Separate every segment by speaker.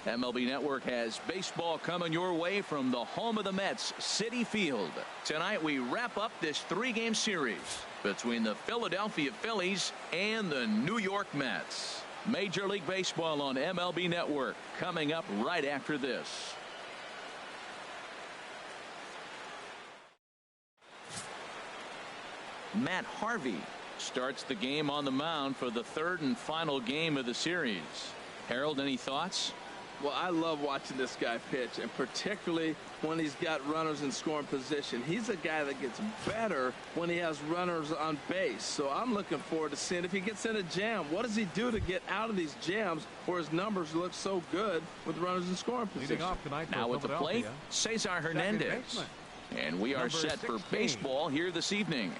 Speaker 1: MLB Network has baseball coming your way from the home of the Mets, Citi Field. Tonight we wrap up this 3-game series between the Philadelphia Phillies and the New York Mets. Major League Baseball on MLB Network coming up right after this. Matt Harvey starts the game on the mound for the 3rd and final game of the series. Harold, any thoughts?
Speaker 2: Well, I love watching this guy pitch, and particularly when he's got runners in scoring position. He's a guy that gets better when he has runners on base. So I'm looking forward to seeing if he gets in a jam. What does he do to get out of these jams where his numbers look so good with runners in scoring position?
Speaker 1: Now at the plate, Cesar Hernandez. And we are set for baseball here this evening.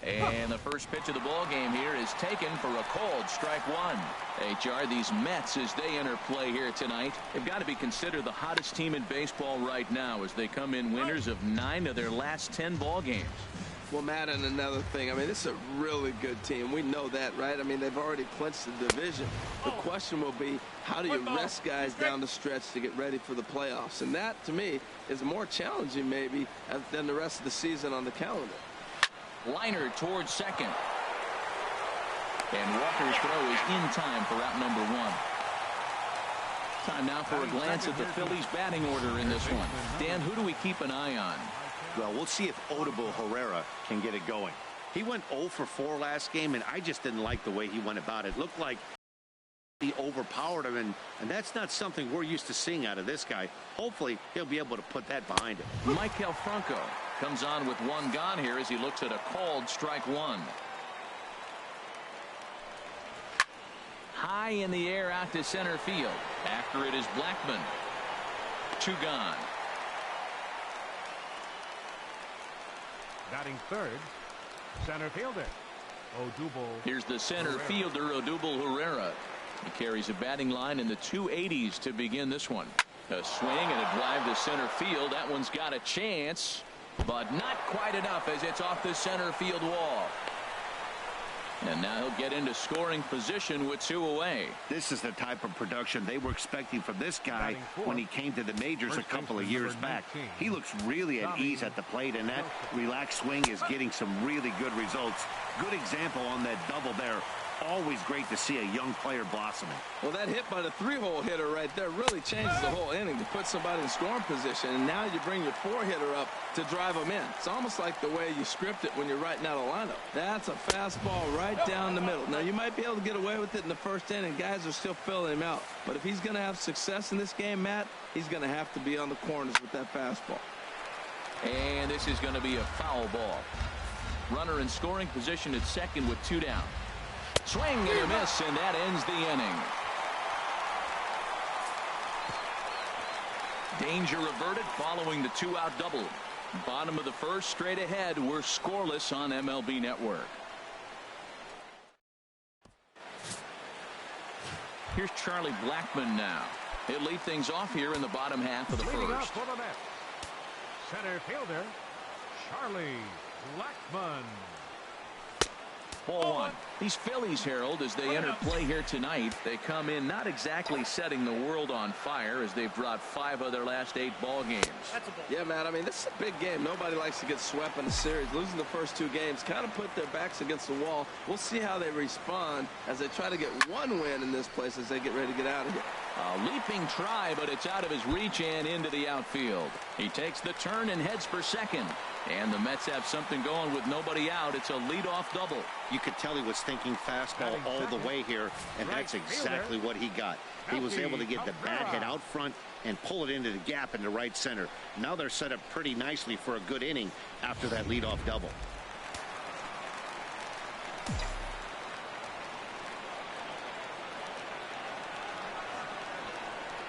Speaker 1: And the first pitch of the ball game here is taken for a called strike one. HR, these Mets, as they enter play here tonight, they've got to be considered the hottest team in baseball right now as they come in winners of 9 of their last 10 ball games.
Speaker 2: Well, Matt, and another thing, I mean, this is a really good team. We know that, right? I mean, they've already clinched the division. The question will be, how do you rest guys down the stretch to get ready for the playoffs? And that, to me, is more challenging maybe than the rest of the season on the calendar.
Speaker 1: Liner towards second. And Walker's throw is in time for out number 1. Time now for a glance at the Phillies batting order in this one. Dan, who do we keep an eye on?
Speaker 3: Well, we'll see if Odubel Herrera can get it going. He went 0 for 4 last game, and I just didn't like the way he went about it. Looked like he overpowered him, and that's not something we're used to seeing out of this guy. Hopefully, he'll be able to put that behind him.
Speaker 1: Michael Franco comes on with 1 gone here as he looks at a called strike 1. High in the air out to center field. After it is Blackman. 2 gone.
Speaker 4: Batting third, center fielder Odubel.
Speaker 1: Here's the center fielder, Odubel Herrera. He carries a batting line in the 280s to begin this one. A swing and a drive to center field. That one's got a chance, but not quite enough as it's off the center field wall. And now he'll get into scoring position with 2 away.
Speaker 3: This is the type of production they were expecting from this guy when he came to the majors a couple of years back. He looks really at ease at the plate, and that relaxed swing is getting some really good results. Good example on that double there. Always great to see a young player blossoming.
Speaker 2: Well, that hit by the 3-hole hitter right there really changes the whole inning to put somebody in scoring position, and now you bring your 4-hitter up to drive them in. It's almost like the way you script it when you're writing out a lineup. That's a fastball right down the middle. Now, you might be able to get away with it in the first inning. Guys are still filling him out. But if he's going to have success in this game, Matt, he's going to have to be on the corners with that fastball.
Speaker 1: And this is going to be a foul ball. Runner in scoring position at second with 2 down. Swing and a miss, and that ends the inning. Danger averted following the 2-out double. Bottom of the first, straight ahead. We're scoreless on MLB Network. Here's Charlie Blackman now. He'll lead things off here in the bottom half of the first.
Speaker 4: Center fielder Charlie Blackman.
Speaker 1: Ball one. These Phillies, Harold, as they enter play here tonight, they come in not exactly setting the world on fire as they've dropped 5 of their last 8 ball games.
Speaker 2: Yeah, man, I mean, this is a big game. Nobody likes to get swept in a series. Losing the first 2 games kind of put their backs against the wall. We'll see how they respond as they try to get 1 win in this place as they get ready to get out of here.
Speaker 1: A leaping try, but it's out of his reach and into the outfield. He takes the turn and heads for second. And the Mets have something going with nobody out. It's a leadoff double.
Speaker 3: You could tell he was thinking fastball all the way here, and that's exactly what he got. He was able to get the bat head out front and pull it into the gap in the right center. Now they're set up pretty nicely for a good inning after that leadoff double.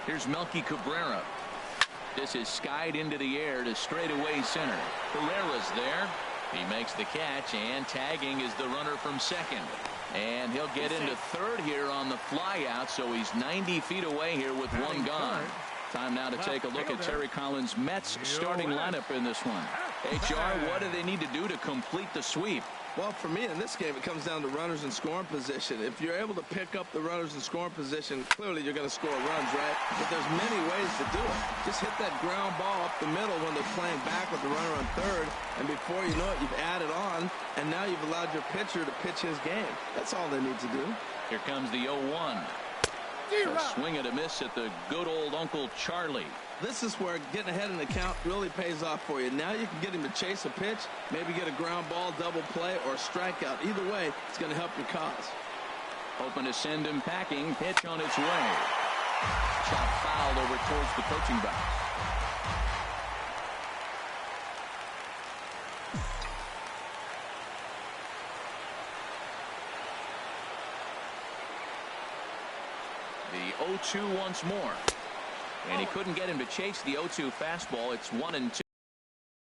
Speaker 1: Here's Melky Cabrera. This is skied into the air to straightaway center. Herrera's there. He makes the catch, and tagging is the runner from second. And he'll get into third here on the fly out, so he's 90 feet away here with 1 gone. Time now to take a look at Terry Collins' Mets starting lineup in this one. HR, what do they need to do to complete the sweep?
Speaker 2: Well, for me in this game, it comes down to runners in scoring position. If you're able to pick up the runners in scoring position, clearly you're going to score runs, right? But there's many ways to do it. Just hit that ground ball up the middle when they're playing back with the runner on third, and before you know it, you've added on, and now you've allowed your pitcher to pitch his game. That's all they need to do.
Speaker 1: Here comes the 0-1. A swing and a miss at the good old Uncle Charlie.
Speaker 2: This is where getting ahead in the count really pays off for you. Now you can get him to chase a pitch, maybe get a ground ball, double play, or a strikeout. Either way, it's going to help your cause.
Speaker 1: Hoping to send him packing. Pitch on its way. Chop fouled over towards the coaching box. The 0-2 once more. And he couldn't get him to chase the 0-2 fastball. It's 1-2.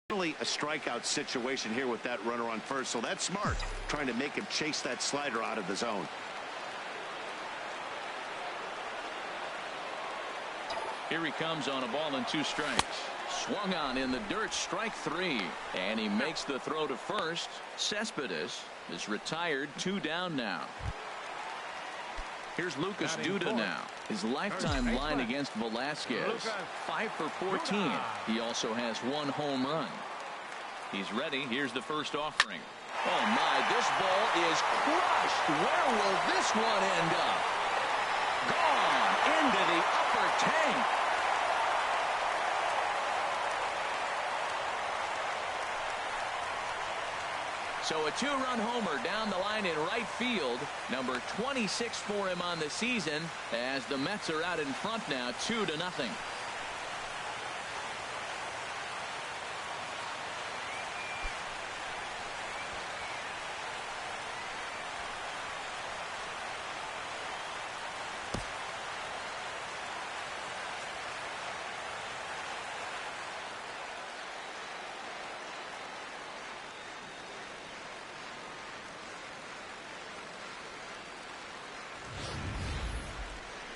Speaker 3: Really a strikeout situation here with that runner on first, so that's smart, trying to make him chase that slider out of the zone.
Speaker 1: Here he comes on a ball and 2 strikes. Swung on in the dirt, strike 3. And he makes the throw to first. Cespedes is retired, 2 down now. Here's Lucas Duda now. His lifetime line against Velasquez, 5 for 14. He also has 1 home run. He's ready. Here's the first offering. Oh my, this ball is crushed. Where will this one end up? Gone into the upper tank. So a 2-run homer down the line in right field. Number 26 for him on the season as the Mets are out in front now 2-0.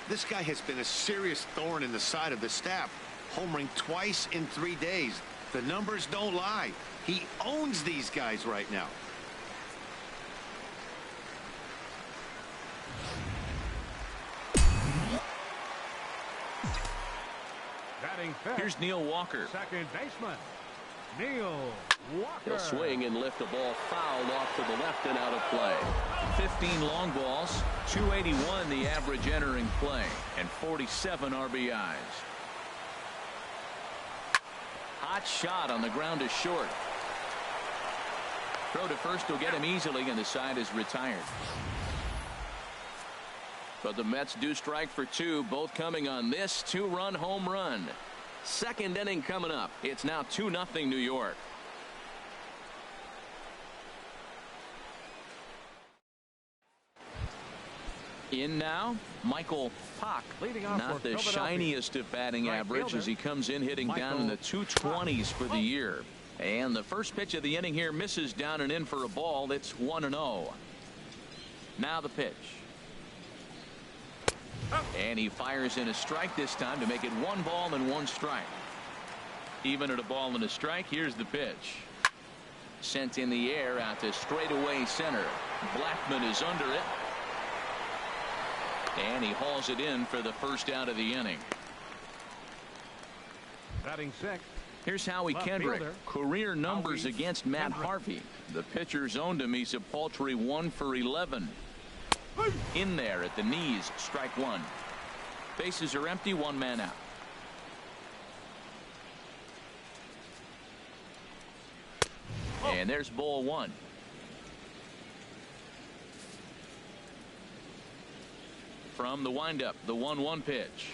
Speaker 3: This guy has been a serious thorn in the side of the staff, homering twice in 3 days. The numbers don't lie. He owns these guys right now.
Speaker 1: Here's Neil Walker.
Speaker 4: Second baseman, Neil Walker.
Speaker 1: He'll swing and lift the ball fouled off to the left and out of play. 15 long balls, 281 the average entering play, and 47 RBIs. Hot shot on the ground is short. Throw to first will get him easily, and the side is retired. But the Mets do strike for 2, both coming on this 2-run home run. Second inning coming up. It's now 2-0 New York. In now, Michael Pock. Not the shiniest of batting average as he comes in hitting down in the 220s for the year. And the first pitch of the inning here misses down and in for a ball. It's 1-0. Now the pitch. And he fires in a strike this time to make it 1 ball and 1 strike. Even at a ball and a strike, here's the pitch. Sent in the air out to straightaway center. Blackman is under it. And he hauls it in for the first out of the inning.
Speaker 4: Batting sixth.
Speaker 1: Here's Howie Kendrick. Career numbers against Matt Harvey. The pitcher's owned him. He's a paltry 1 for 11. In there at the knees. Strike one. Bases are empty. One man out. And there's ball one. From the windup, the 1-1 pitch.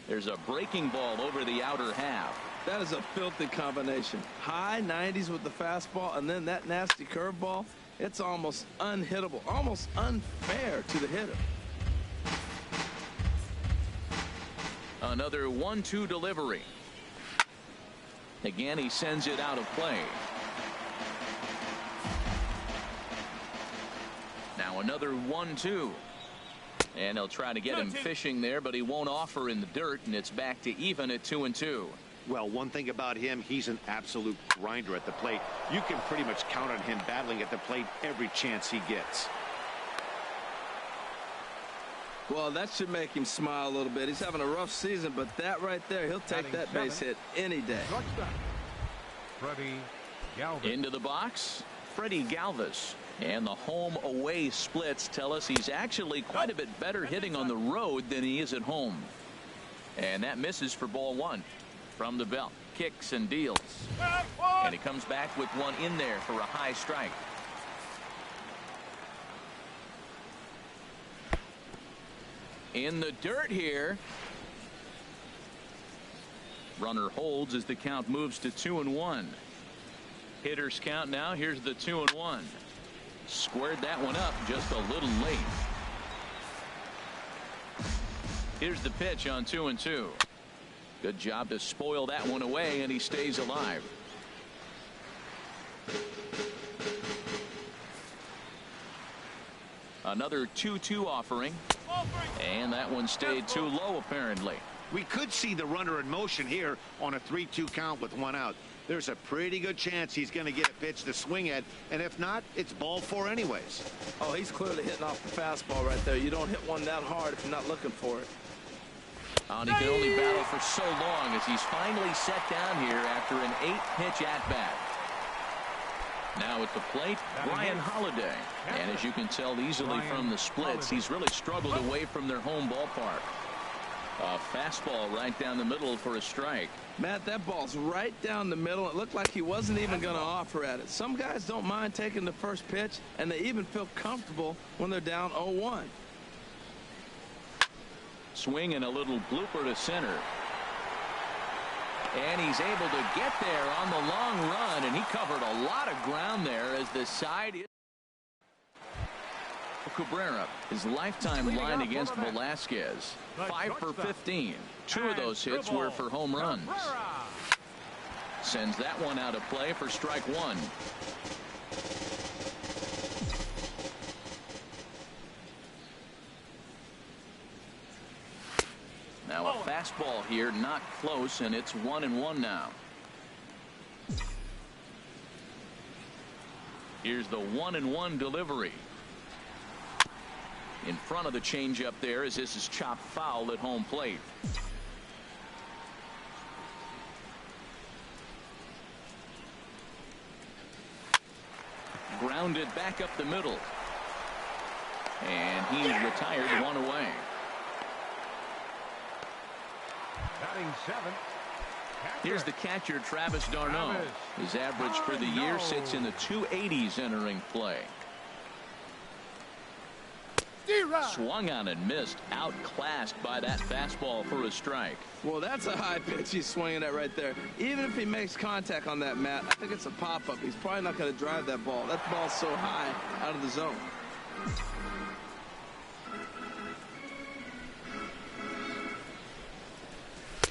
Speaker 1: There's a breaking ball over the outer half.
Speaker 2: That is a filthy combination. High 90s with the fastball, and then that nasty curveball. It's almost unhittable, almost unfair to the hitter.
Speaker 1: Another 1-2 delivery. Again, he sends it out of play. Now another 1-2. And he'll try to get him fishing there, but he won't offer in the dirt, and it's back to even at 2-2.
Speaker 3: Well, one thing about him, he's an absolute grinder at the plate. You can pretty much count on him battling at the plate every chance he gets.
Speaker 2: Well, that should make him smile a little bit. He's having a rough season, but that right there, he'll take that base hit any day.
Speaker 4: Freddie Galvis.
Speaker 1: Into the box, Freddie Galvis. And the home away splits tell us he's actually quite a bit better hitting on the road than he is at home. And that misses for ball one. From the belt, kicks and deals. And he comes back with one in there for a high strike. In the dirt here. Runner holds as the count moves to 2-1. Hitters count now. Here's the 2-1. Squared that one up just a little late. Here's the pitch on 2-2. Good job to spoil that one away, and he stays alive. Another 2-2 offering. And that one stayed too low, apparently.
Speaker 3: We could see the runner in motion here on a 3-2 count with one out. There's a pretty good chance he's going to get a pitch to swing at, and if not, it's ball four anyways.
Speaker 2: Oh, he's clearly hitting off the fastball right there. You don't hit one that hard if you're not looking for it.
Speaker 1: And he can only battle for so long as he's finally set down here after an 8-pitch at-bat. Now at the plate, Brian Holiday. And as you can tell easily from the splits, he's really struggled away from their home ballpark. A fastball right down the middle for a strike.
Speaker 2: Matt, that ball's right down the middle. It looked like he wasn't even going to offer at it. Some guys don't mind taking the first pitch, and they even feel comfortable when they're down 0-1.
Speaker 1: Swing and a little blooper to center. And he's able to get there on the long run, and he covered a lot of ground there as the side is. Cabrera, his lifetime line against Velasquez, 5 for 15. 2 of those hits were for home runs. Sends that one out of play for strike one. Now a fastball here, not close, and it's 1-1 now. Here's the 1-1 delivery. In front of the changeup there as this is chopped foul at home plate. Grounded back up the middle. And he's retired one away.
Speaker 4: Batting seventh.
Speaker 1: Here's the catcher, Travis d'Arnaud. His average for the year sits in the 280s entering play. Swung on and missed. Outclassed by that fastball for a strike.
Speaker 2: Well, that's a high pitch he's swinging at right there. Even if he makes contact on that, Matt, I think it's a pop-up. He's probably not going to drive that ball. That ball's so high out of the zone.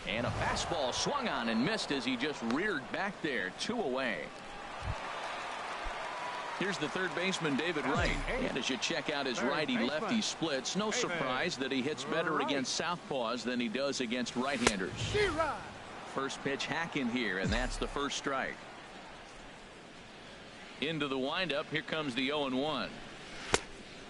Speaker 1: And a fastball swung on and missed as he just reared back there. 2 away. Here's the third baseman, David Wright. And as you check out his righty-lefty splits, no surprise that he hits better against southpaws than he does against right-handers. First pitch hack in here, and that's the first strike. Into the windup. Here comes the 0-1.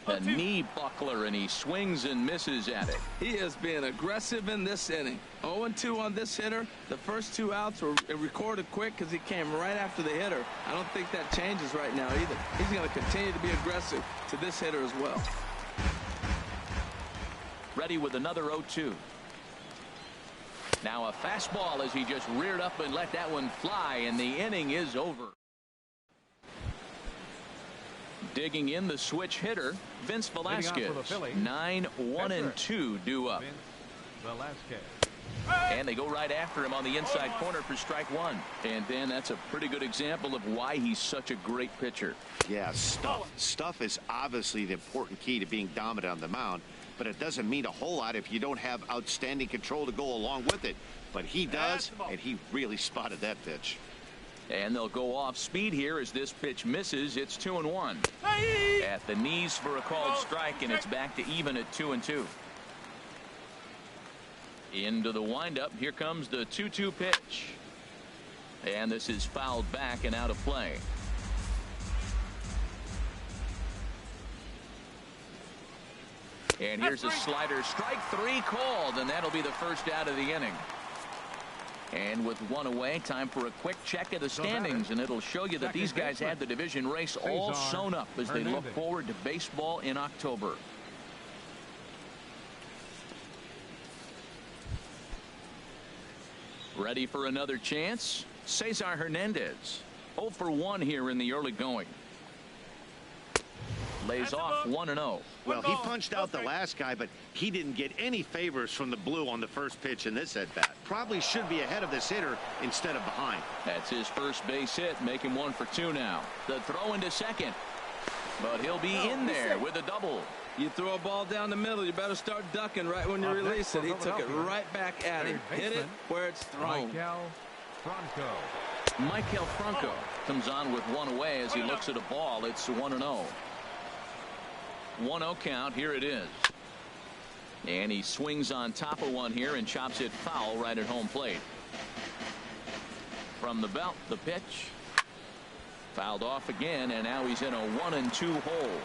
Speaker 1: A knee buckler, and he swings and misses at it.
Speaker 2: He is being aggressive in this inning. 0-2 on this hitter. The first 2 outs were recorded quick because he came right after the hitter. I don't think that changes right now either. He's going to continue to be aggressive to this hitter as well.
Speaker 1: Ready with another 0-2. Now a fastball as he just reared up and let that one fly, and the inning is over. Digging in the switch hitter, Vince Velasquez. 9-1-2 due up. And they go right after him on the inside corner for strike 1. And Dan, that's a pretty good example of why he's such a great pitcher.
Speaker 3: Yeah, stuff. Stuff is obviously the important key to being dominant on the mound, but it doesn't mean a whole lot if you don't have outstanding control to go along with it. But he does, and he really spotted that pitch.
Speaker 1: And they'll go off speed here as this pitch misses. It's 2-1. At the knees for a called strike, and it's back to even at 2-2. Into the windup. Here comes the 2-2 pitch. And this is fouled back and out of play. And here's a slider. Strike 3 called, and that'll be the first out of the inning. And with 1 away, time for a quick check of the standings, and it'll show you that these guys had the division race all sewn up as they look forward to baseball in October. Ready for another chance? Cesar Hernandez. 0 for 1 here in the early going. Lays off 1-0.
Speaker 3: Well, he punched out the last guy, but he didn't get any favors from the blue on the first pitch in this at-bat. Probably should be ahead of this hitter instead of behind.
Speaker 1: That's his first base hit, making 1 for 2 now. The throw into second, but he'll be in there with a double.
Speaker 2: You throw a ball down the middle, you better start ducking right when you release it. He took it right back at him. Hit it where it's thrown.
Speaker 1: Michael Franco comes on with 1 away as he looks at a ball. It's 1-0. 1-0 count. Here it is. And he swings on top of one here and chops it foul right at home plate. From the belt, the pitch. Fouled off again, and now he's in a 1-2 hole.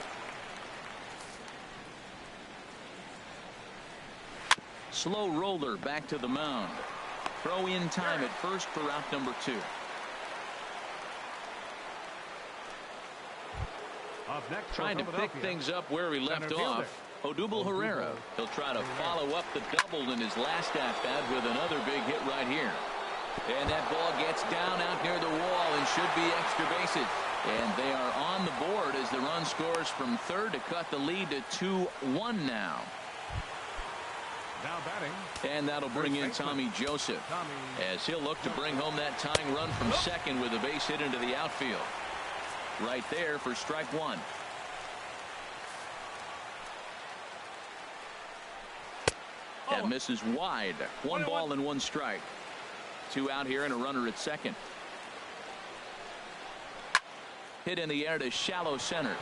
Speaker 1: Slow roller back to the mound. Throw in time at first for out number 2. Trying to pick things up where he left off. Odubel Herrera. He'll try to follow up the double in his last at-bat with another big hit right here. And that ball gets down out near the wall and should be extra bases. And they are on the board as the run scores from third to cut the lead to 2-1 now.
Speaker 4: Now batting.
Speaker 1: And that'll bring in Tommy Joseph as he'll look to bring home that tying run from second with a base hit into the outfield. Right there for strike 1. That misses wide. 1 ball and 1 strike. 2 out here and a runner at second. Hit in the air to shallow center.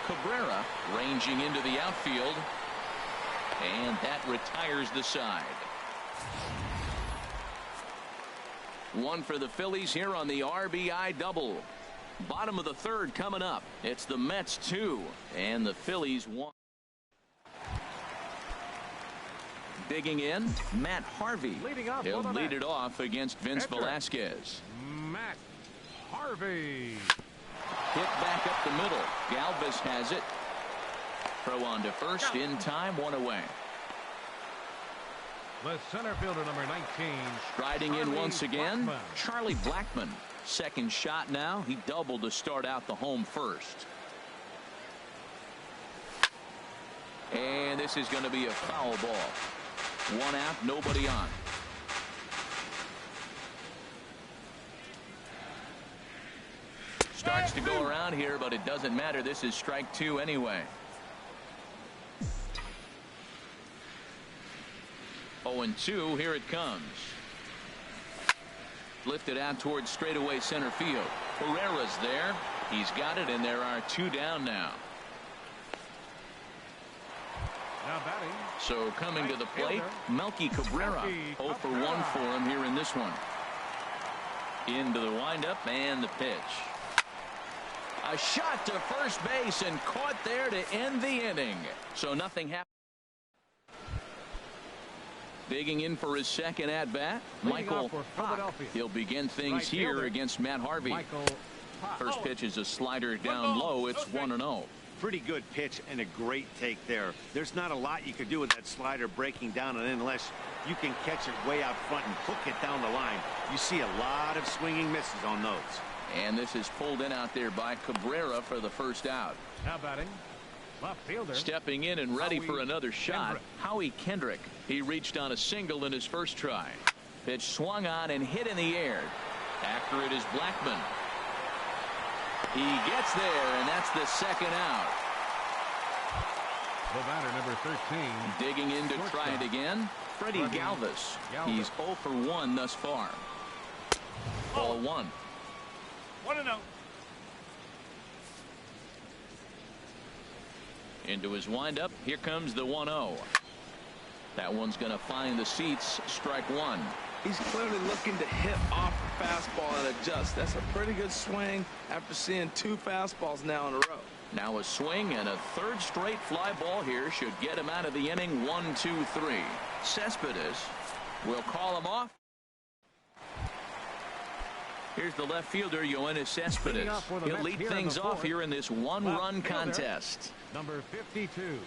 Speaker 1: Cabrera ranging into the outfield. And that retires the side. 1 for the Phillies here on the RBI double. Bottom of the third coming up. It's the Mets 2 and the Phillies 1. Digging in, Matt Harvey. He'll lead it off against Vince Velasquez.
Speaker 4: Matt Harvey.
Speaker 1: Hit back up the middle. Galvis has it. Throw on to first in time, 1 away.
Speaker 4: The center fielder number 19.
Speaker 1: Striding in once again, Charlie Blackmon. Second shot now. He doubled to start out the home first. And this is going to be a foul ball. 1 out, nobody on. Starts to go around here, but it doesn't matter. This is strike 2 anyway. 0-2, here it comes. Lifted out towards straightaway center field. Herrera's there. He's got it, and there are 2 down now.
Speaker 4: Now batting.
Speaker 1: So coming to the plate, Melky Cabrera. 0 for 1 for him here in this one. Into the windup and the pitch. A shot to first base and caught there to end the inning. So nothing happened. Digging in for his second at bat, Michael Pop. He'll begin things here against Matt Harvey. First pitch is a slider down low. It's 1-0.
Speaker 3: Pretty good pitch and a great take there. There's not a lot you could do with that slider breaking down, and unless you can catch it way out front and hook it down the line, you see a lot of swinging misses on those.
Speaker 1: And this is pulled in out there by Cabrera for the first out.
Speaker 4: Now batting, left fielder.
Speaker 1: Stepping in and ready for another shot, Howie Kendrick. He reached on a single in his first try. Pitch swung on and hit in the air. After it is Blackman. He gets there, and that's the second out.
Speaker 4: The batter, number 13.
Speaker 1: Digging in to try it again, Freddie Galvis. He's 0 for 1 thus far. Ball 1.
Speaker 4: 1-0.
Speaker 1: Into his windup. Here comes the 1-0. That one's going to find the seats. Strike one.
Speaker 2: He's clearly looking to hit off the fastball and adjust. That's a pretty good swing after seeing 2 fastballs now in a row.
Speaker 1: Now a swing and a third straight fly ball here should get him out of the inning. 1-2-3. Cespedes will call him off. Here's the left fielder, Yoenis Cespedes. He'll lead things off here in this one-run contest.
Speaker 4: Number 52.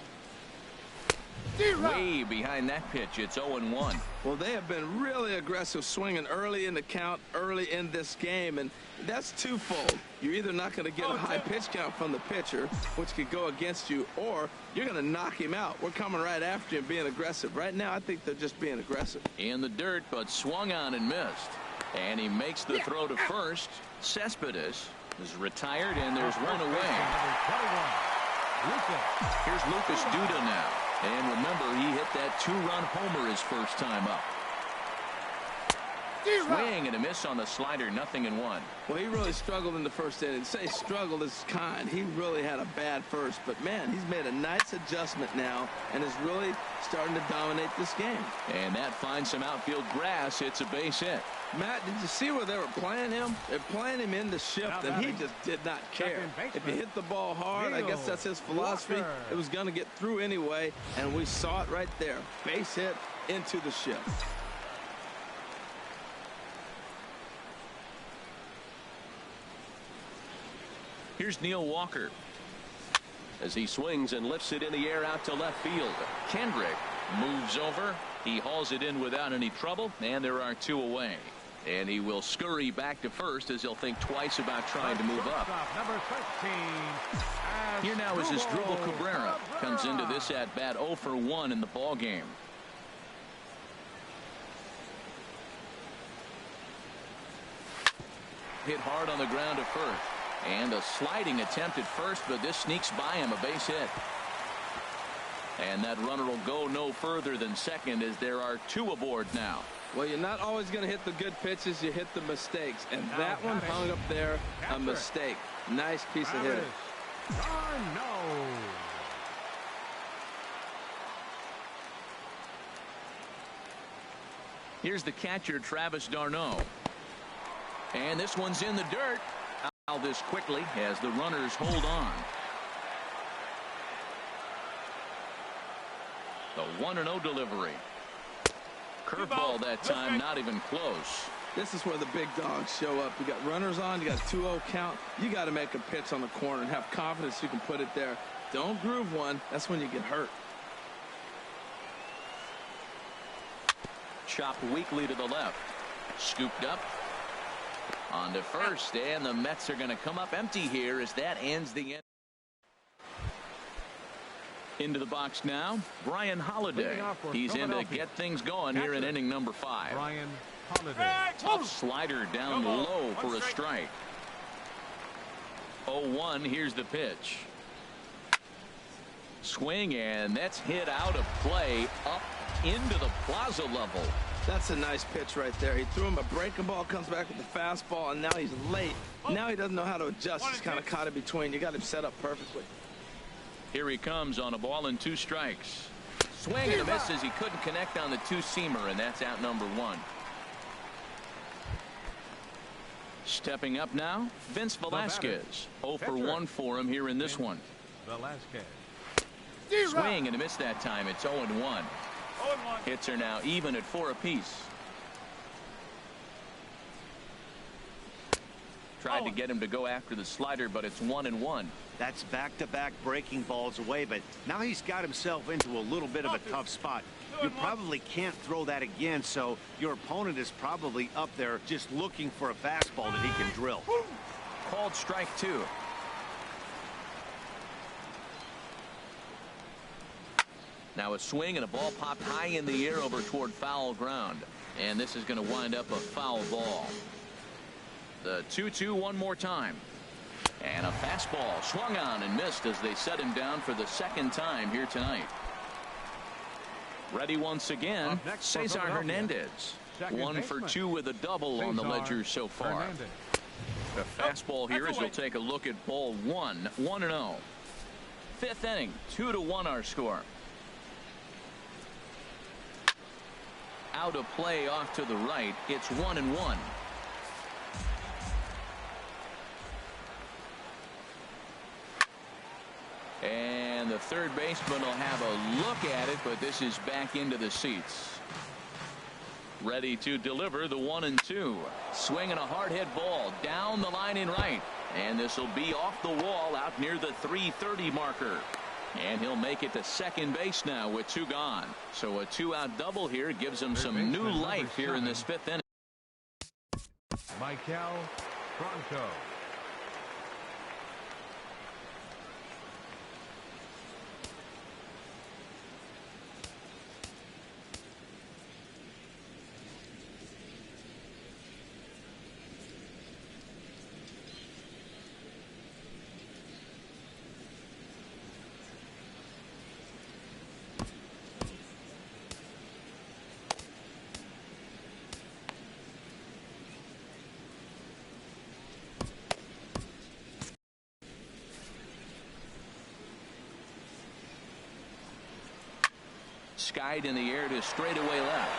Speaker 1: Way behind that pitch. It's 0-1.
Speaker 2: Well, they have been really aggressive swinging early in the count, early in this game, and that's twofold. You're either not going to get a high pitch count from the pitcher, which could go against you, or you're going to knock him out. We're coming right after him being aggressive. Right now, I think they're just being aggressive.
Speaker 1: In the dirt, but swung on and missed. And he makes the throw to first. Cespedes is retired, and there's one away. Here's Lucas Duda now. And remember, he hit that 2-run homer his first time up. Swing and a miss on the slider, 0-1.
Speaker 2: Well, he really struggled in the first inning. Say struggled is kind. He really had a bad first. But, man, he's made a nice adjustment now and is really starting to dominate this game.
Speaker 1: And that finds some outfield grass. It's a base hit.
Speaker 2: Matt, did you see where they were playing him? They're playing him in the shift, and he just did not care. If he hit the ball hard, I guess that's his philosophy. It was going to get through anyway, and we saw it right there. Base hit into the shift.
Speaker 1: Here's Neil Walker as he swings and lifts it in the air out to left field. Kendrick moves over. He hauls it in without any trouble, and there are 2 away. And he will scurry back to first as he'll think twice about trying to move up.
Speaker 4: Number 13.
Speaker 1: Here now is Asdrubal Cabrera. Comes into this at bat 0 for 1 in the ball game. Hit hard on the ground at first. And a sliding attempt at first, but this sneaks by him, a base hit. And that runner will go no further than second as there are 2 aboard now.
Speaker 2: Well, you're not always going to hit the good pitches. You hit the mistakes. And that one hung up there, a mistake. Nice piece of hitting.
Speaker 1: Here's the catcher, Travis d'Arnaud. And this one's in the dirt. Out this quickly as the runners hold on. The 1-0 delivery. Curveball that time, not even close.
Speaker 2: This is where the big dogs show up. You got runners on, you got a 2-0 count. You got to make a pitch on the corner and have confidence you can put it there. Don't groove one. That's when you get hurt.
Speaker 1: Chopped weakly to the left. Scooped up. On to first, and the Mets are going to come up empty here as that ends the end. Into the box now, Brian Holiday. He's in to get things going here in inning number 5.
Speaker 4: Brian Holiday.
Speaker 1: Tough slider down low for a strike. 0-1, here's the pitch. Swing, and that's hit out of play up into the plaza level.
Speaker 2: That's a nice pitch right there. He threw him a breaking ball, comes back with the fastball, and now he's late. Now he doesn't know how to adjust. He's kind of caught in between. You got him set up perfectly.
Speaker 1: Here he comes on a ball and 2 strikes. Swing and a miss as he couldn't connect on the 2-seamer, and that's out number 1. Stepping up now, Vince Velasquez. 0 for 1 for him here in this one.
Speaker 4: Velasquez.
Speaker 1: Swing and a miss that time. It's 0-1. Hits are now even at 4 apiece. Tried to get him to go after the slider, but it's 1-1.
Speaker 3: That's back-to-back breaking balls away, but now he's got himself into a little bit of a tough spot. You probably can't throw that again, so your opponent is probably up there just looking for a fastball that he can drill.
Speaker 1: Called strike 2. Now a swing and a ball popped high in the air over toward foul ground. And this is going to wind up a foul ball. The 2-2 one more time. And a fastball swung on and missed as they set him down for the second time here tonight. Ready once again, Cesar Hernandez. 1 for 2 with a double on the ledger so far. The fastball here as you'll take a look at ball 1, 1-0. Fifth inning, 2-1 our score. Out of play off to the right. It's 1-1. And the third baseman will have a look at it, but this is back into the seats. Ready to deliver the 1-2. Swinging a hard hit ball down the line in right. And this will be off the wall out near the 330 marker. And he'll make it to second base now with 2 gone. So a 2-out double here gives him some new life here in this 5th inning.
Speaker 4: Michael Franco.
Speaker 1: Skied in the air to straightaway left.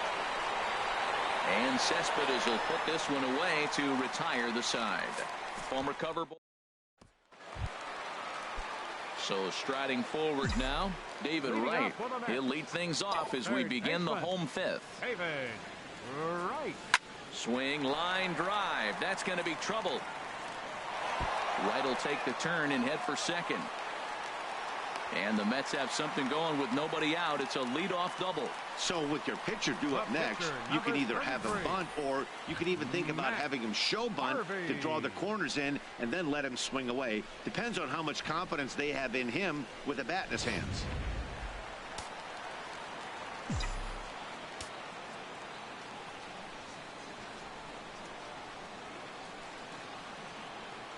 Speaker 1: And Cespedes will put this one away to retire the side. Former cover ball. So striding forward now, David Wright. He'll lead things off as we begin the home 5th.
Speaker 4: David Wright.
Speaker 1: Swing, line drive. That's going to be trouble. Wright will take the turn and head for second. And the Mets have something going with nobody out. It's a leadoff double.
Speaker 3: So with your pitcher due up next, you can either have him bunt, or you can even think about having him show bunt to draw the corners in and then let him swing away. Depends on how much confidence they have in him with a bat in his hands.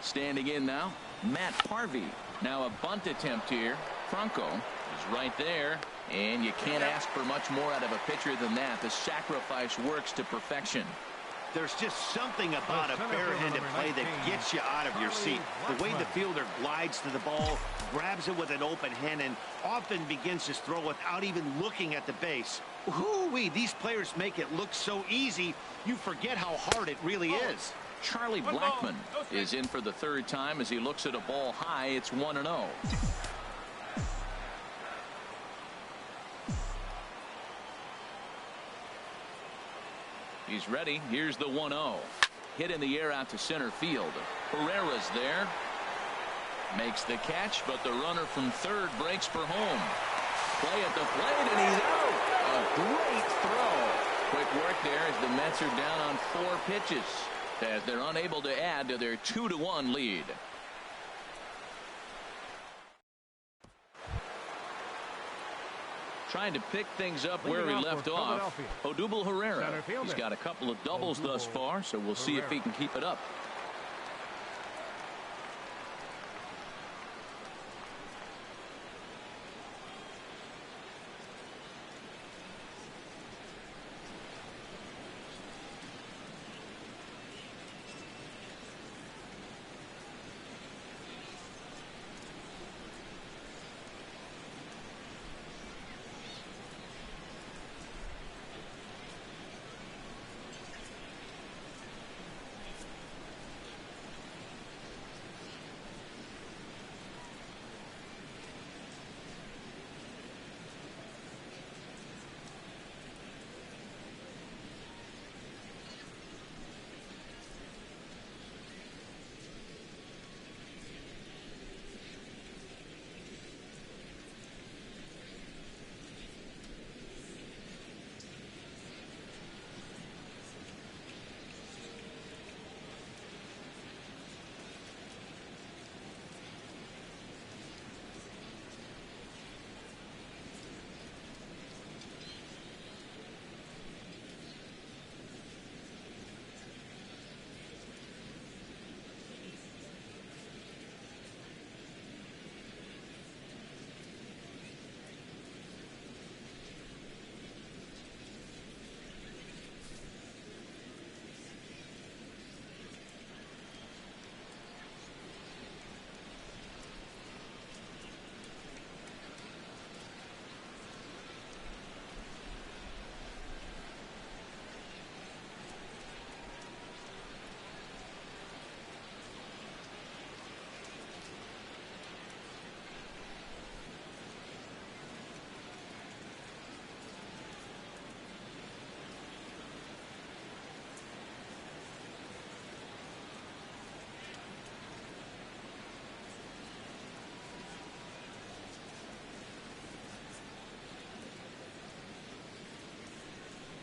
Speaker 1: Standing in now, Matt Harvey. Now a bunt attempt here. Franco is right there, and you can't ask for much more out of a pitcher than that. The sacrifice works to perfection.
Speaker 3: There's just something about a barehanded play that gets you out of your seat. The way the fielder glides to the ball, grabs it with an open hand, and often begins his throw without even looking at the base. Whoo-wee, these players make it look so easy, you forget how hard it really is.
Speaker 1: Charlie Blackmon is in for the 3rd time as he looks at a ball high. It's 1-0. He's ready. Here's the 1-0. Hit in the air out to center field. Herrera's there. Makes the catch, but the runner from third breaks for home. Play at the plate, and he's out. A great throw. Quick work there as the Mets are down on 4 pitches, as they're unable to add to their 2-1 lead. Trying to pick things up where he left off. Odubel Herrera. He's got a couple of doubles thus far, so we'll see if he can keep it up.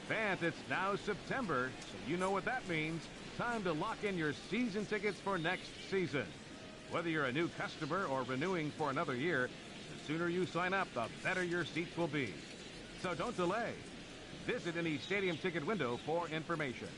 Speaker 4: Fans, it's now September, so you know what that means. Time to lock in your season tickets for next season. Whether you're a new customer or renewing for another year, the sooner you sign up, the better your seats will be. So don't delay. Visit any stadium ticket window for information.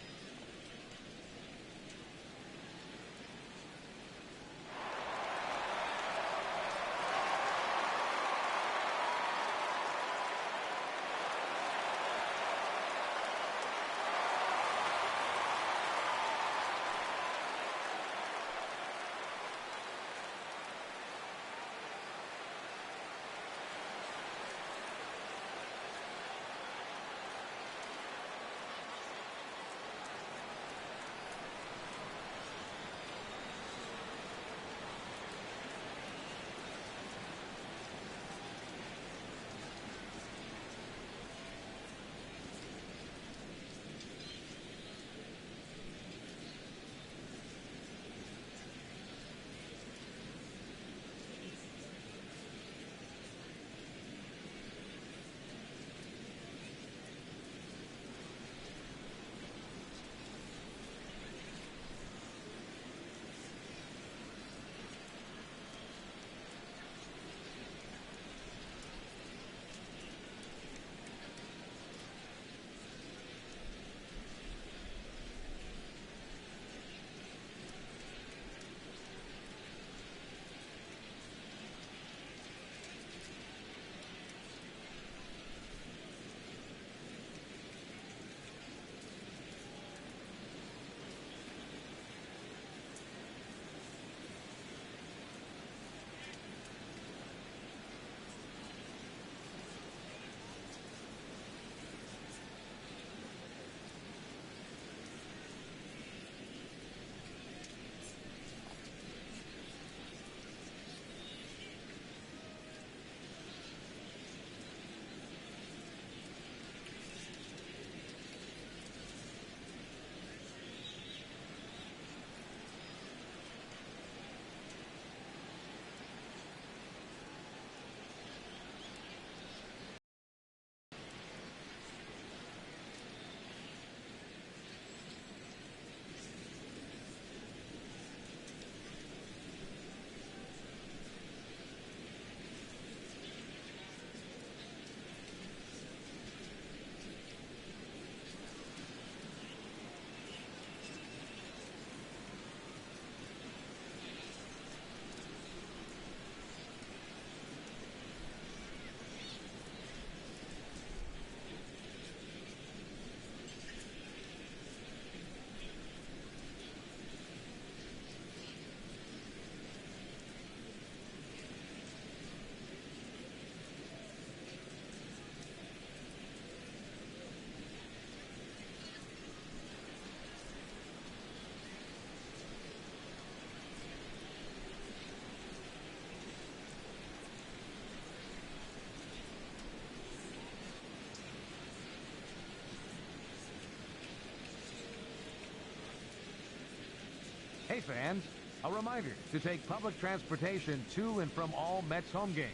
Speaker 4: Hey fans, a reminder to take public transportation to and from all Mets home games.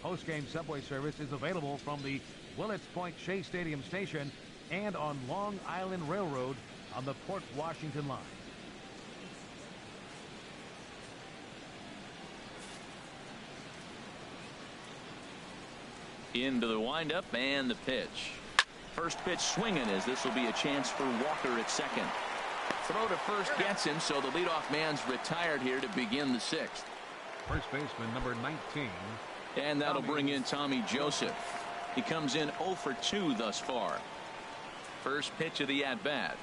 Speaker 4: Post-game subway service is available from the Willets Point Shea Stadium station and on Long Island Railroad on the Port Washington line.
Speaker 1: Into the windup and the pitch. First pitch swinging as this will be a chance for Walker at second. Throw to first gets him, so the leadoff man's retired here to begin the sixth.
Speaker 4: First baseman number 19.
Speaker 1: And that'll bring in Tommy Joseph. He comes in 0 for 2 thus far. First pitch of the at-bat.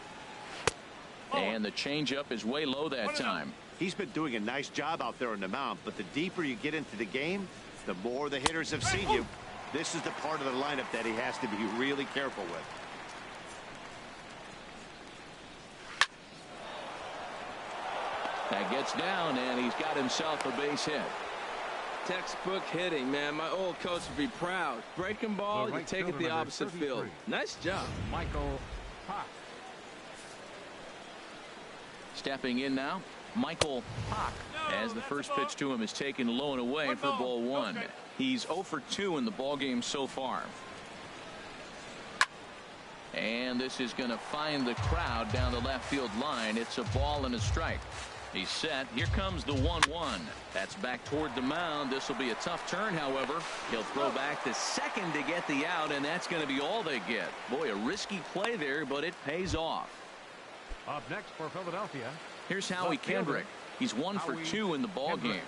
Speaker 1: And the changeup is way low that time.
Speaker 3: He's been doing a nice job out there on the mound, but the deeper you get into the game, the more the hitters have seen you. This is the part of the lineup that he has to be really careful with.
Speaker 1: That gets down, and he's got himself a base hit.
Speaker 2: Textbook hitting, man. My old coach would be proud. Breaking ball, you take it the opposite field. Nice job.
Speaker 4: Michael Pop.
Speaker 1: Stepping in now, Michael Pop, as the first pitch to him is taken low and away for ball one. He's 0 for 2 in the ballgame so far. And this is going to find the crowd down the left field line. It's a ball and a strike. He's set. Here comes the 1-1. That's back toward the mound. This will be a tough turn, however. He'll throw back to second to get the out, and that's going to be all they get. Boy, a risky play there, but it pays off.
Speaker 4: Up next for Philadelphia,
Speaker 1: here's Howie Kendrick. He's 1 for 2 in the ball game.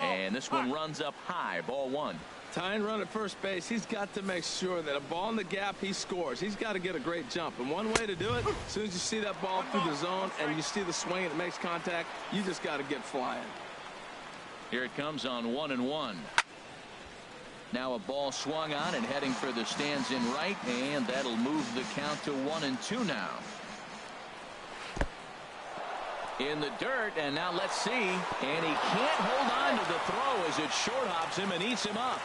Speaker 1: And this one runs up high. Ball 1.
Speaker 2: Tying run at first base. He's got to make sure that a ball in the gap, he scores. He's got to get a great jump. And one way to do it, as soon as you see that ball through the zone and you see the swing and it makes contact, you just got to get flying.
Speaker 1: Here it comes on 1-1. Now a ball swung on and heading for the stands in right, and that'll move the count to 1-2 now. In the dirt, and now let's see. And he can't hold on to the throw as it short hops him and eats him up.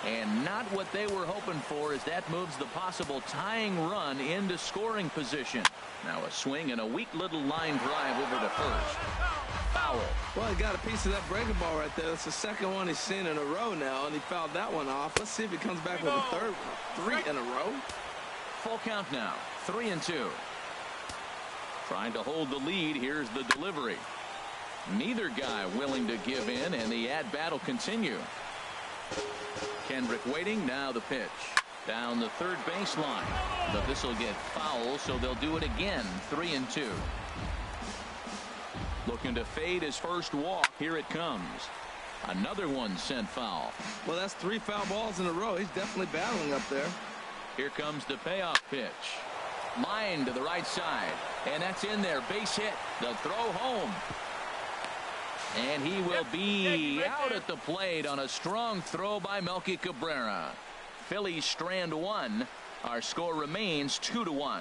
Speaker 1: And not what they were hoping for, as that moves the possible tying run into scoring position. Now a swing and a weak little line drive over to first. Foul.
Speaker 2: Well, he got a piece of that breaking ball right there. That's the second one he's seen in a row now, and he fouled that one off. Let's see if he comes back with a third one. 3 in a row.
Speaker 1: Full count now. 3-2. Trying to hold the lead. Here's the delivery. Neither guy willing to give in, and the at-bat will continue. Kendrick waiting. Now the pitch. Down the third baseline. But this will get foul, so they'll do it again. 3-2. Looking to fade his first walk. Here it comes. Another one sent foul.
Speaker 2: Well, that's 3 foul balls in a row. He's definitely battling up there.
Speaker 1: Here comes the payoff pitch. Line to the right side. And that's in there. Base hit. The throw home. And he will be out at the plate on a strong throw by Melky Cabrera. Phillies strand 1. Our score remains 2-1.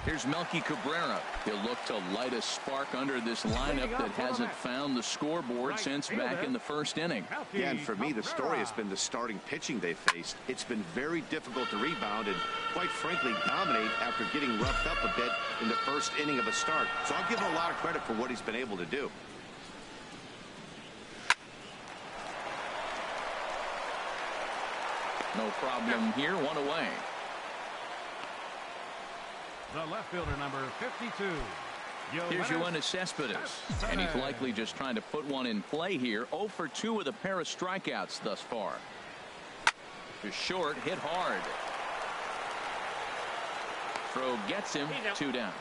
Speaker 1: Here's Melky Cabrera. He'll look to light a spark under this lineup that hasn't found the scoreboard since back in the first inning.
Speaker 3: Yeah, and for me, the story has been the starting pitching they faced. It's been very difficult to rebound and, quite frankly, dominate after getting roughed up a bit in the first inning of a start. So I'll give him a lot of credit for what he's been able to do.
Speaker 1: No problem here. 1 away.
Speaker 4: the left fielder, number 52.
Speaker 1: Here's Yoenis Cespedes, and he's likely just trying to put one in play here. 0 for 2 with a pair of strikeouts thus far. To short, hit hard. Throw gets him. 2 down.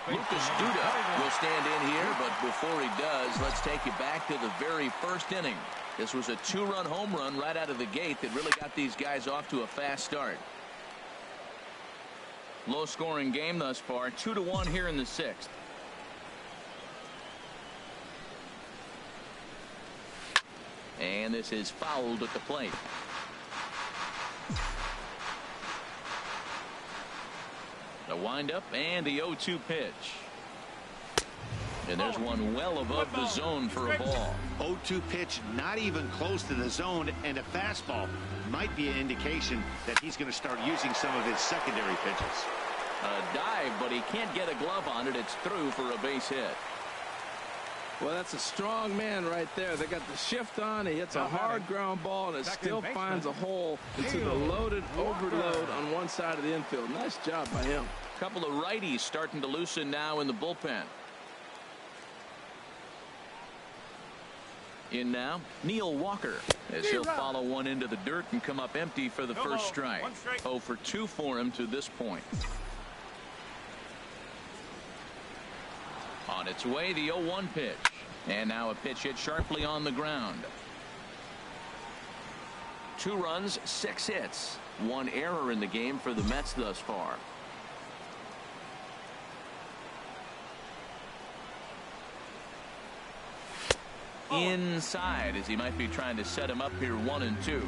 Speaker 1: Lucas Duda will stand in here, but before he does, let's take you back to the very first inning. This was a 2-run home run right out of the gate that really got these guys off to a fast start. Low scoring game thus far. 2-1 here in the 6th. And this is fouled at the plate. The windup and the 0-2 pitch. And there's one well above the zone for a ball.
Speaker 3: 0-2 pitch, not even close to the zone, and a fastball might be an indication that he's going to start using some of his secondary pitches.
Speaker 1: A dive, but he can't get a glove on it. It's through for a base hit.
Speaker 2: Well, that's a strong man right there. They got the shift on. He hits a hard ground ball, and it still finds a hole into the loaded overload on one side of the infield. Nice job by him.
Speaker 1: A couple of righties starting to loosen now in the bullpen. In now, Neil Walker, as he'll follow one into the dirt and come up empty for the first strike. 0 for 2 for him to this point. On its way, the 0-1 pitch. And now a pitch hit sharply on the ground. 2 runs, 6 hits. 1 error in the game for the Mets thus far. Inside, as he might be trying to set him up here. 1-2.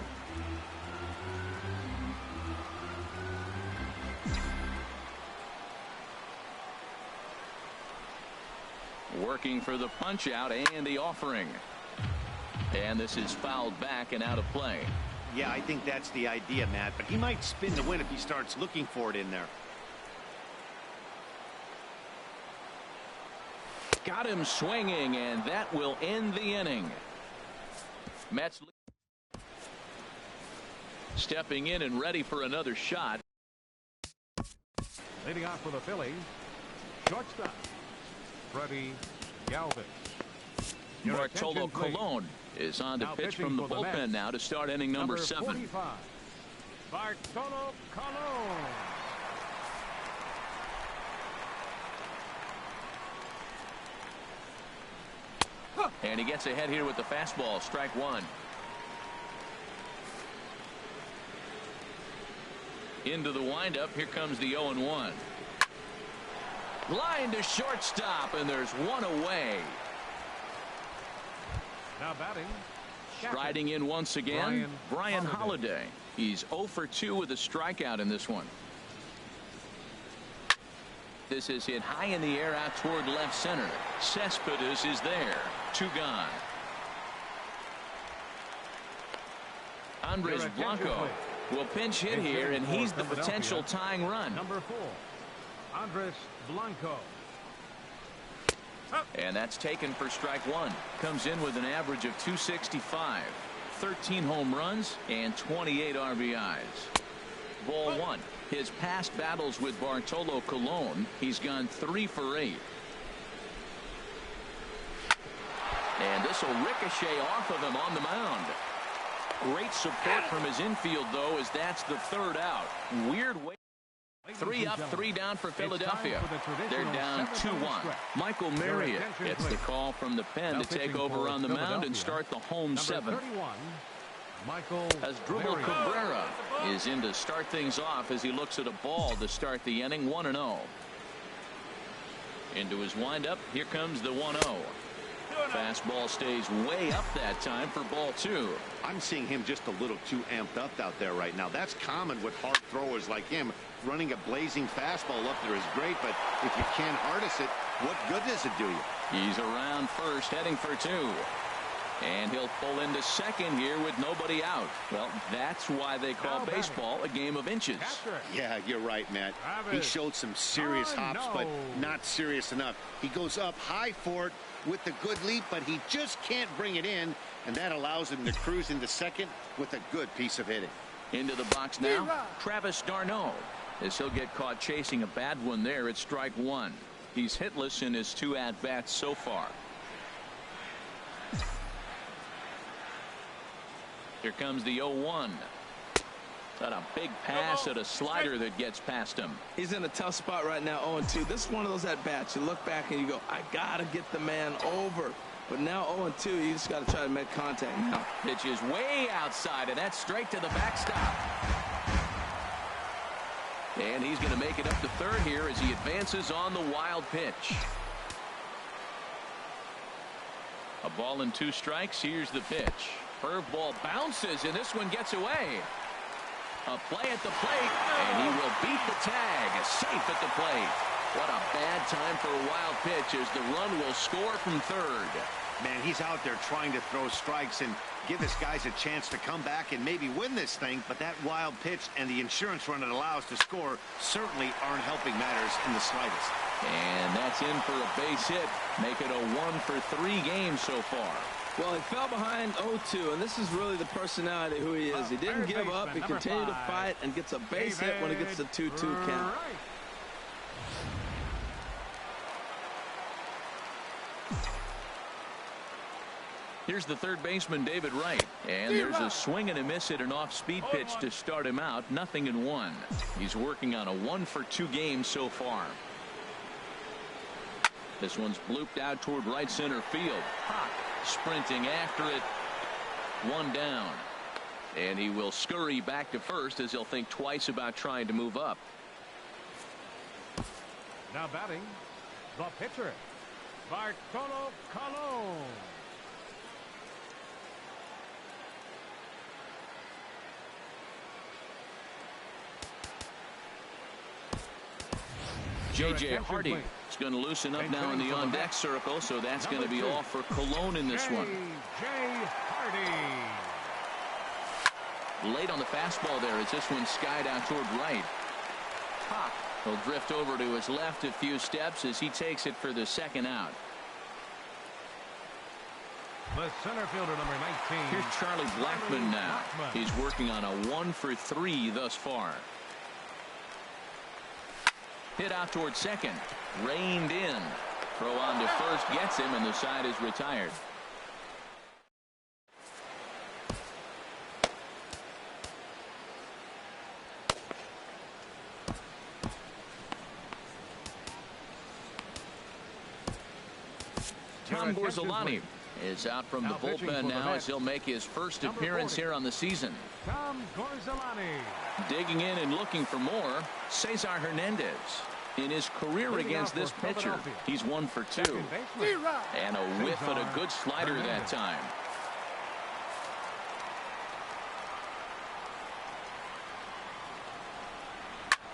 Speaker 1: Working for the punch out and the offering. And this is fouled back and out of play.
Speaker 3: Yeah, I think that's the idea, Matt, but he might spin the win if he starts looking for it in there.
Speaker 1: Got him swinging, and that will end the inning. Mets stepping in and ready for another shot.
Speaker 4: Leading off for the Phillies, shortstop, Freddie Galvis.
Speaker 1: Bartolo Colon is on to pitch from the bullpen now to start inning number 7.
Speaker 4: 45, Bartolo Colon.
Speaker 1: And he gets ahead here with the fastball. Strike 1. Into the windup. Here comes the 0-1. Line to shortstop, and there's one away.
Speaker 4: Now batting.
Speaker 1: Striding in once again, Brian Holiday. He's 0 for 2 with a strikeout in this one. This is hit high in the air out toward left center. Cespedes is there. 2 gone. Andres Blanco will pinch hit here, and he's the potential tying run.
Speaker 4: Number 4, Andres Blanco.
Speaker 1: And that's taken for strike 1. Comes in with an average of 265, 13 home runs, and 28 RBIs. Ball 1. His past battles with Bartolo Colon, he's gone 3 for 8. And this will ricochet off of him on the mound. Great support from his infield, though, as that's the 3rd out. Weird way. 3 up, 3 down for Philadelphia. They're down 2-1. Michael Marriott gets the call from the pen to take over on the mound and start the home 7th. Asdrubal Cabrera is in to start things off as he looks at a ball to start the inning. 1-0. Into his windup. Here comes the 1-0. Fastball stays way up that time for ball 2.
Speaker 3: I'm seeing him just a little too amped up out there right now. That's common with hard throwers like him. Running a blazing fastball up there is great, but if you can't harness it, what good does it do you?
Speaker 1: He's around first, heading for 2. And he'll pull into second here with nobody out. Well, that's why they call baseball a game of inches.
Speaker 3: Yeah, you're right, Matt. He showed some serious hops, but not serious enough. He goes up high for it with the good leap, but he just can't bring it in, and that allows him to cruise into second with a good piece of hitting.
Speaker 1: Into the box now, Travis d'Arnaud, as he'll get caught chasing a bad one there at strike 1. He's hitless in his 2 at-bats so far. Here comes the 0-1. Got a big pass at a slider that gets past him.
Speaker 2: He's in a tough spot right now, 0-2. This is one of those at-bats. You look back and you go, I got to get the man over. But now 0-2, you just got to try to make contact now.
Speaker 1: Pitch is way outside, and that's straight to the backstop. And he's going to make it up to third here as he advances on the wild pitch. A ball and 2 strikes. Here's the pitch. Curveball bounces, and this one gets away. A play at the plate, and he will beat the tag. Safe at the plate. What a bad time for a wild pitch as the run will score from third.
Speaker 3: Man, he's out there trying to throw strikes and give his guys a chance to come back and maybe win this thing, but that wild pitch and the insurance run it allows to score certainly aren't helping matters in the slightest.
Speaker 1: And that's in for a base hit. Make it a 1-for-3 game so far.
Speaker 2: Well, he fell behind 0-2, and this is really the personality who he is. He didn't give up. He continued to fight and gets a base hit when he gets the 2-2 count.
Speaker 1: Here's the third baseman, David Wright. And there's a swing and a miss at an off-speed pitch to start him out. 0-1. He's working on a 1-for-2 game so far. This one's blooped out toward right center field. Hawk sprinting after it. 1 down. And he will scurry back to first as he'll think twice about trying to move up.
Speaker 4: Now batting, the pitcher, Bartolo Colon.
Speaker 1: J.J. Hardy is going to loosen up now in the on-deck circle, so that's going to be all for Colon in this one.
Speaker 4: J.J. Hardy.
Speaker 1: Late on the fastball there as this one skied out toward right. Hawk will drift over to his left a few steps as he takes it for the 2nd out.
Speaker 4: The center fielder, number 19.
Speaker 1: Here's Charlie Blackmon now. He's working on a 1-for-3 thus far. Hit out towards second. Reined in. Throw on to first gets him, and the side is retired. Tom Gorzolani is out from the bullpen now as he'll make his first appearance here on the season.
Speaker 4: Tom Gorzolani.
Speaker 1: Digging in and looking for more, Cesar Hernandez. In his career against this pitcher, he's 1 for 2. And a whiff at a good slider that time.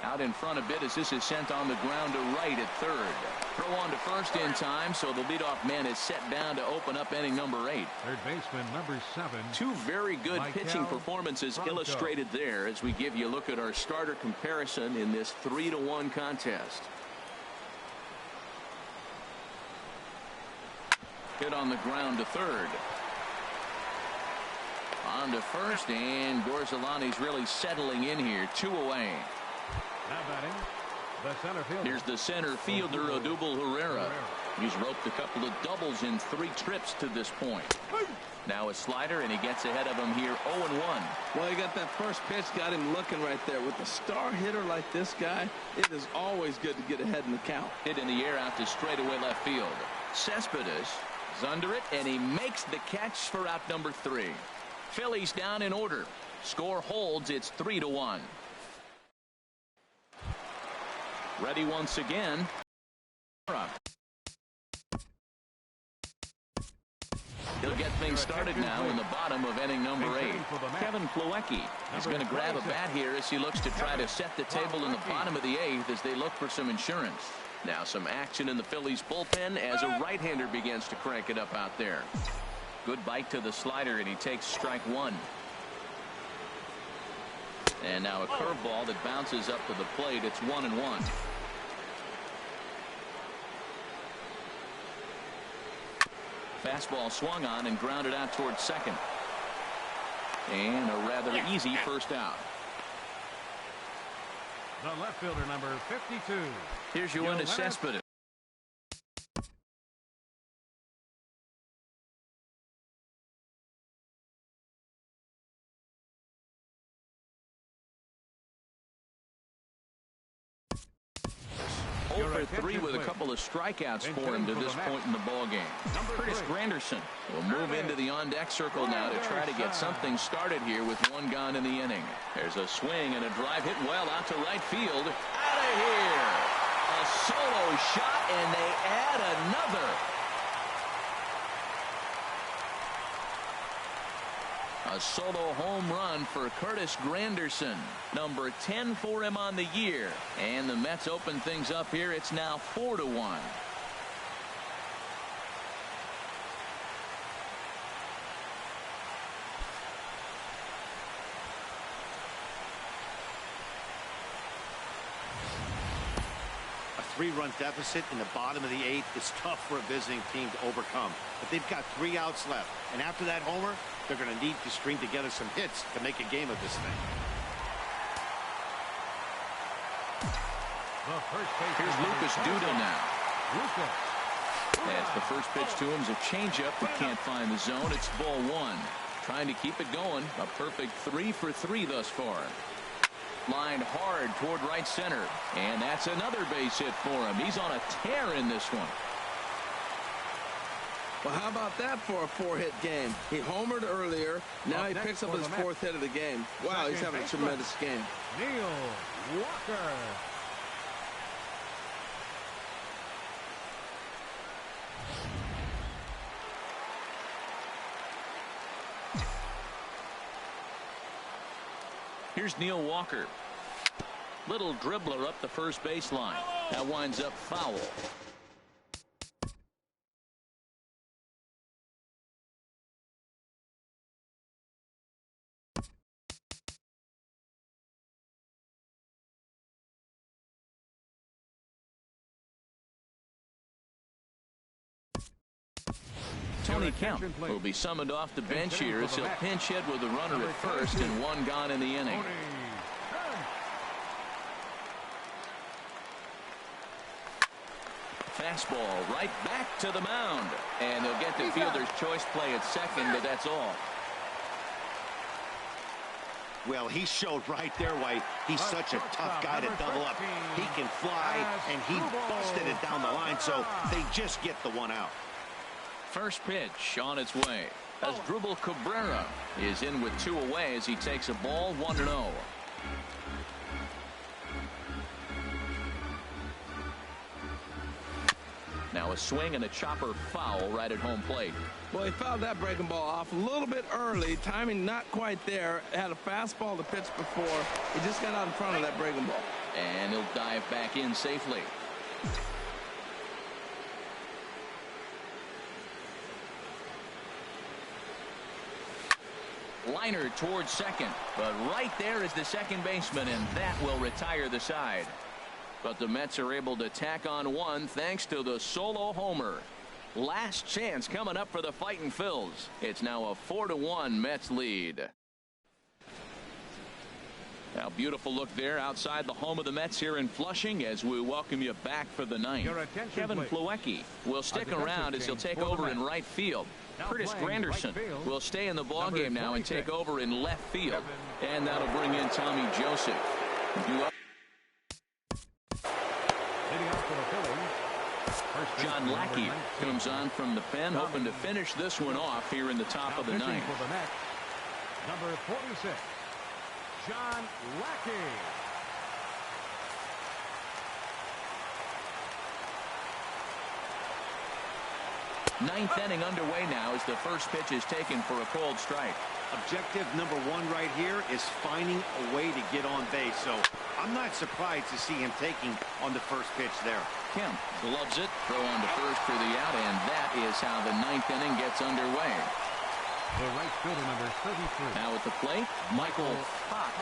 Speaker 1: Out in front a bit as this is sent on the ground to right at third. Throw on to first in time, so the leadoff man is set down to open up inning number 8.
Speaker 4: Third baseman number 7.
Speaker 1: Two very good pitching performances illustrated there as we give you a look at our starter comparison in this 3-1 contest. Hit on the ground to third. On to first, and Gorzolani's really settling in here. 2 away.
Speaker 4: Now batting, the center fielder.
Speaker 1: Here's the center fielder, Odubel Herrera. He's roped a couple of doubles in 3 trips to this point. Now a slider, and he gets ahead of him here 0-1.
Speaker 2: Well, he got that first pitch, got him looking right there. With a star hitter like this guy, it is always good to get ahead in the count.
Speaker 1: Hit in the air out to straightaway left field. Cespedes is under it, and he makes the catch for out number 3. Phillies down in order. Score holds. It's 3-1. Ready once again. He'll get things started now in the bottom of inning number 8. Kevin Plawecki is going to grab a bat here as he looks to try to set the table in the bottom of the 8th as they look for some insurance. Now some action in the Phillies bullpen as a right-hander begins to crank it up out there. Good bite to the slider, and he takes strike 1. And now a curveball that bounces up to the plate. It's 1-1. Fastball swung on and grounded out towards second. And a rather easy first out.
Speaker 4: The left fielder, number 52.
Speaker 1: Here's Yoenis Cespedes. For 3 with a couple of strikeouts for him to this point in the ball game. Curtis Granderson will move into the on-deck circle now to try to get something started here with 1 gone in the inning. There's a swing and a drive hit well out to right field. Out of here. A solo shot, and they add another. A solo home run for Curtis Granderson. Number 10 for him on the year. And the Mets open things up here. It's now 4-1.
Speaker 3: A 3-run deficit in the bottom of the 8th is tough for a visiting team to overcome. But they've got 3 outs left. And after that homer, they're going to need to string together some hits to make a game of this thing.
Speaker 1: Here's Lucas Duda now. As the first pitch to him is a changeup that can't find the zone. It's ball 1. Trying to keep it going. A perfect 3 for 3 thus far. Lined hard toward right center. And that's another base hit for him. He's on a tear in this one.
Speaker 2: Well, how about that for a 4-hit game? He homered earlier. Now he picks up his 4th hit of the game. Wow, he's having a tremendous game.
Speaker 4: Neil Walker.
Speaker 1: Here's Neil Walker. Little dribbler up the first baseline. That winds up foul. Tony Kemp will be summoned off the bench here as he'll pinch hit with a runner at first and one gone in the inning. Fastball right back to the mound, and they'll get the fielder's choice play at second, but that's all.
Speaker 3: Well, he showed right there why he's such a tough guy to double up. He can fly, and he busted it down the line, so they just get the one out.
Speaker 1: First pitch on its way. Asdrubal Cabrera is in with 2 away as he takes a ball 1-0. Now a swing and a chopper foul right at home plate.
Speaker 2: Well, he fouled that breaking ball off a little bit early. Timing not quite there. Had a fastball to pitch before. He just got out in front of that breaking ball.
Speaker 1: And he'll dive back in safely. Liner towards second, but right there is the second baseman, and that will retire the side. But the Mets are able to tack on one thanks to the solo homer. Last chance coming up for the Fightin' Phils. It's now a 4-1 Mets lead. Now, beautiful look there outside the home of the Mets here in Flushing as we welcome you back for the ninth. Kevin Plawecki will stick around as he'll take over in right field. Curtis Granderson will stay in the ballgame now and take over in left field. And that'll bring in Tommy Joseph. John Lackey comes on from the pen, hoping to finish this one off here in the top of the ninth.
Speaker 4: Number 46, John Lackey.
Speaker 1: Ninth inning underway now as the first pitch is taken for a cold strike.
Speaker 3: Objective number 1 right here is finding a way to get on base, so I'm not surprised to see him taking on the first pitch there.
Speaker 1: Kemp gloves it, throw on to first for the out, and that is how the ninth inning gets underway.
Speaker 4: The right fielder, number 33.
Speaker 1: Now at the plate, Michael Fox.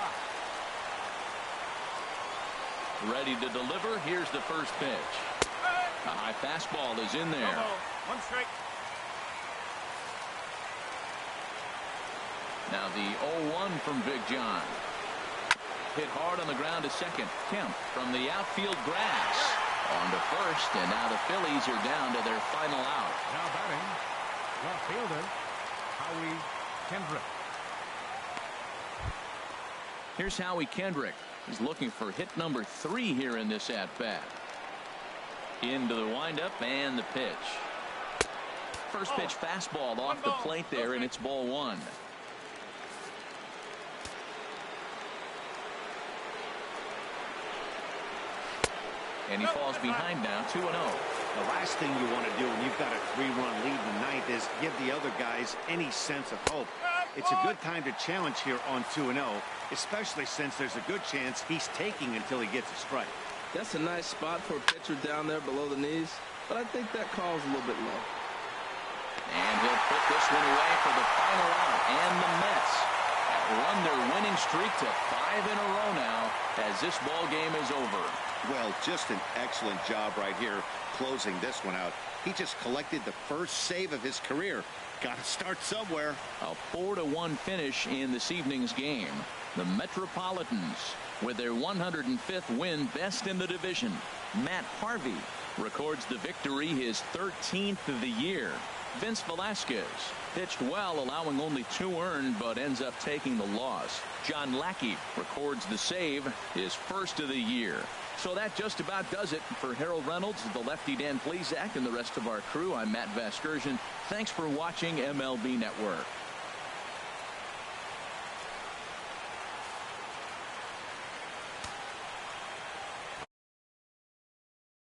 Speaker 1: Ready to deliver. Here's the first pitch. A high fastball is in there.
Speaker 4: 1 strike.
Speaker 1: Now the 0-1 from Big John. Hit hard on the ground to second. Kemp from the outfield grass. On to first, and now the Phillies are down to their final out.
Speaker 4: Now batting, left fielder, Howie Kendrick.
Speaker 1: Here's Howie Kendrick. He's looking for hit number 3 here in this at-bat. Into the windup and the pitch. First pitch fastball off the plate there, and it's ball 1. And he falls behind now, 2-0.
Speaker 3: The last thing you want to do when you've got a 3-run lead in the ninth is give the other guys any sense of hope. It's a good time to challenge here on 2-0, especially since there's a good chance he's taking until he gets a strike.
Speaker 2: That's a nice spot for a pitcher down there below the knees, but I think that call's a little bit low.
Speaker 1: And he'll put this one away for the final out. And the Mets run their winning streak to 5 in a row now as this ball game is over.
Speaker 3: Well, just an excellent job right here closing this one out. He just collected the first save of his career. Got to start somewhere.
Speaker 1: A 4-1 finish in this evening's game. The Metropolitans, with their 105th win, best in the division. Matt Harvey records the victory, his 13th of the year. Vince Velasquez pitched well, allowing only 2 earned, but ends up taking the loss. John Lackey records the save, his first of the year. So that just about does it for Harold Reynolds, the lefty Dan Plesac, and the rest of our crew. I'm Matt Vasgersian. Thanks for watching MLB Network.